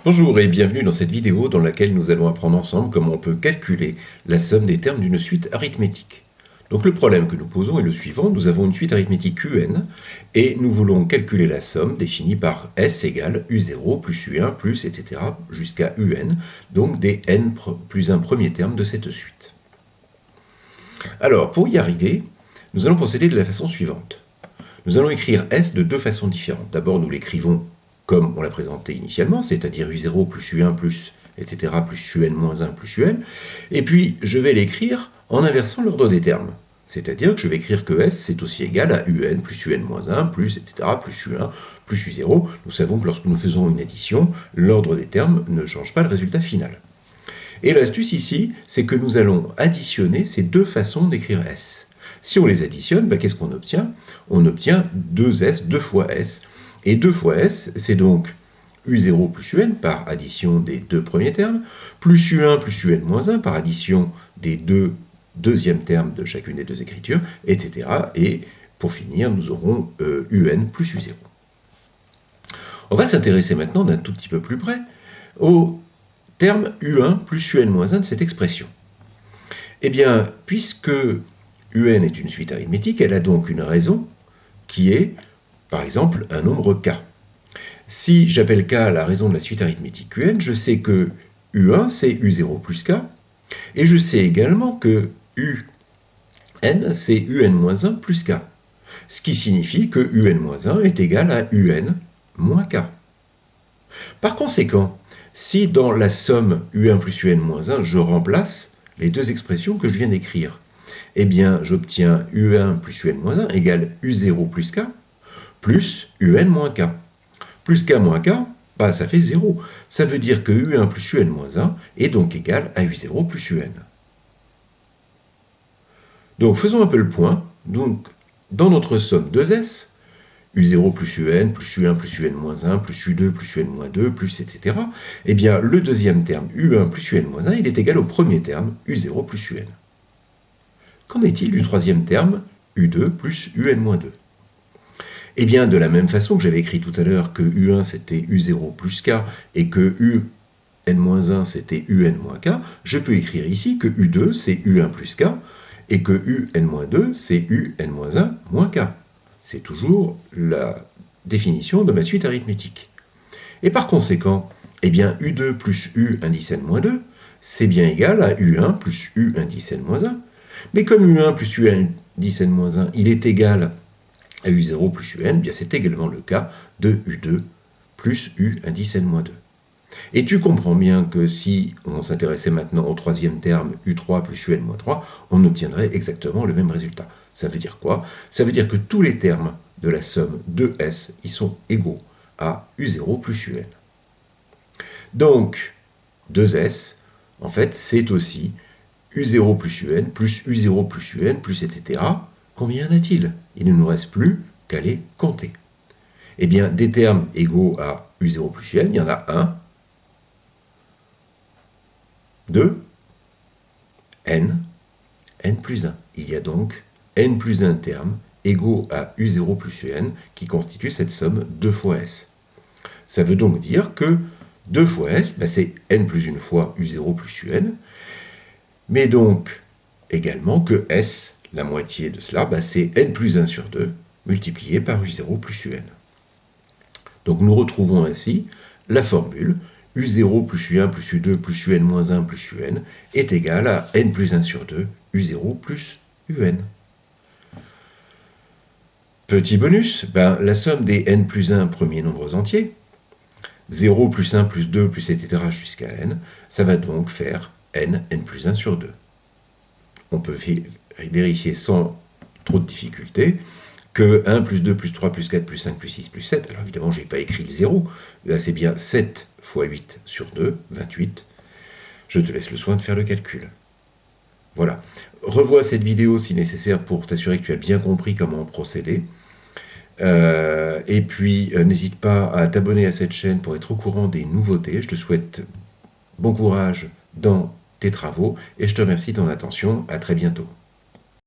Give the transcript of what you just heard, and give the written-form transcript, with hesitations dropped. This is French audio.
Bonjour et bienvenue dans cette vidéo dans laquelle nous allons apprendre ensemble comment on peut calculer la somme des termes d'une suite arithmétique. Donc le problème que nous posons est le suivant, nous avons une suite arithmétique UN et nous voulons calculer la somme définie par S égale U0 plus U1 plus etc. jusqu'à UN, donc des n plus un premier terme de cette suite. Alors pour y arriver, nous allons procéder de la façon suivante. Nous allons écrire S de deux façons différentes. D'abord nous l'écrivons comme on l'a présenté initialement, c'est-à-dire U0 plus U1 plus, etc., plus UN moins 1 plus UN, et puis je vais l'écrire en inversant l'ordre des termes. C'est-à-dire que je vais écrire que S, c'est aussi égal à UN plus UN moins 1 plus, etc., plus U1 plus U0. Nous savons que lorsque nous faisons une addition, l'ordre des termes ne change pas le résultat final. Et l'astuce ici, c'est que nous allons additionner ces deux façons d'écrire S. Si on les additionne, qu'est-ce qu'on obtient? On obtient 2S, 2 fois S. Et 2 fois S, c'est donc U0 plus UN par addition des deux premiers termes, plus U1 plus UN moins 1 par addition des deux deuxièmes termes de chacune des deux écritures, etc. Et pour finir, nous aurons UN plus U0. On va s'intéresser maintenant d'un tout petit peu plus près au terme U1 plus UN moins 1 de cette expression. Eh bien, puisque UN est une suite arithmétique, elle a donc une raison qui est, par exemple, un nombre k. Si j'appelle k la raison de la suite arithmétique UN, je sais que U1 c'est U0 plus k, et je sais également que UN c'est UN-1 plus k, ce qui signifie que UN-1 est égal à UN moins k. Par conséquent, si dans la somme U1 plus UN-1, je remplace les deux expressions que je viens d'écrire, eh bien j'obtiens U1 plus UN-1 égale U0 plus k, plus UN moins k. Plus k moins k, ça fait 0. Ça veut dire que U1 plus UN moins 1 est donc égal à U0 plus UN. Donc faisons un peu le point. Donc, dans notre somme 2S, U0 plus UN, plus U1 plus UN moins 1, plus U2 plus UN moins 2, plus etc., eh bien le deuxième terme U1 plus UN moins 1, il est égal au premier terme U0 plus UN. Qu'en est-il du troisième terme U2 plus UN moins 2? Eh bien, de la même façon que j'avais écrit tout à l'heure que U1 c'était U0 plus K et que UN-1 c'était UN-K, je peux écrire ici que U2 c'est U1 plus K et que UN-2 c'est UN-1 moins K. C'est toujours la définition de ma suite arithmétique. Et par conséquent, eh bien U2 plus U indice N-2, c'est bien égal à U1 plus U indice N-1. Mais comme U1 plus U indice N-1, il est égal à U0 plus UN, bien c'est également le cas de U2 plus U indice N-2. Et tu comprends bien que si on s'intéressait maintenant au troisième terme U3 plus UN-3, on obtiendrait exactement le même résultat. Ça veut dire quoi? Ça veut dire que tous les termes de la somme 2S, ils sont égaux à U0 plus UN. Donc, 2S, en fait, c'est aussi U0 plus UN, plus U0 plus UN, plus etc. Combien y en a-t-il? Il ne nous reste plus qu'à les compter. Eh bien, des termes égaux à U0 plus UN, il y en a 1, 2, N, N plus 1. Il y a donc N plus 1 termes égaux à U0 plus UN qui constituent cette somme 2 fois S. Ça veut donc dire que 2 fois S, c'est N plus 1 fois U0 plus UN, mais donc également que S, la moitié de cela, c'est N plus 1 sur 2 multiplié par U0 plus UN. Donc nous retrouvons ainsi la formule U0 plus U1 plus U2 plus UN moins 1 plus UN est égal à N plus 1 sur 2 U0 plus UN. Petit bonus, la somme des N plus 1 premiers nombres entiers, 0 plus 1 plus 2 plus etc. jusqu'à N, ça va donc faire N plus 1 sur 2. On peut vérifier sans trop de difficultés que 1 plus 2 plus 3 plus 4 plus 5 plus 6 plus 7, alors évidemment je n'ai pas écrit le 0, là c'est bien 7 fois 8 sur 2, 28. Je te laisse le soin de faire le calcul. Voilà. Revois cette vidéo si nécessaire pour t'assurer que tu as bien compris comment procéder. Et puis n'hésite pas à t'abonner à cette chaîne pour être au courant des nouveautés. Je te souhaite bon courage dans tes travaux et je te remercie de ton attention. À très bientôt.